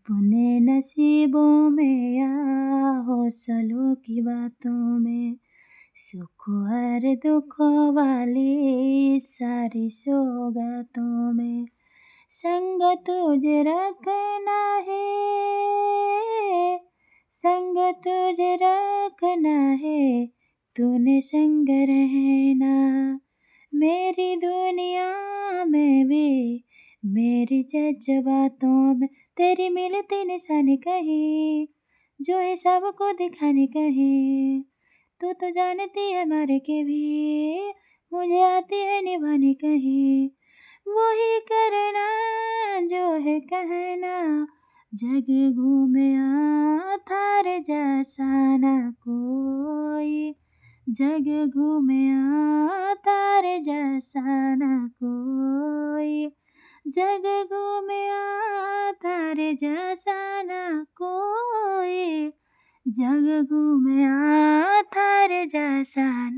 अपने नसीबों में या हौसलों की बातों में, सुख और दुखों वाली सारी सौगातों में संग तुझे रखना है, संग तुझे रखना है, तूने संग रहना मेरी दुनिया में भी, मेरी जज्बातों में तेरी मिलती निशानी कहीं, जो है सबको दिखानी कहीं। तू तो जानती है मर के भी मुझे आती है निभानी कहीं, वही करना जो है कहना, जग घूमया थारे जैसा ना कोई, जग घूमया तारे जैसा ना कोई, जग घूमया थारे जैसा ना कोई, जग घूमया थारे जैसा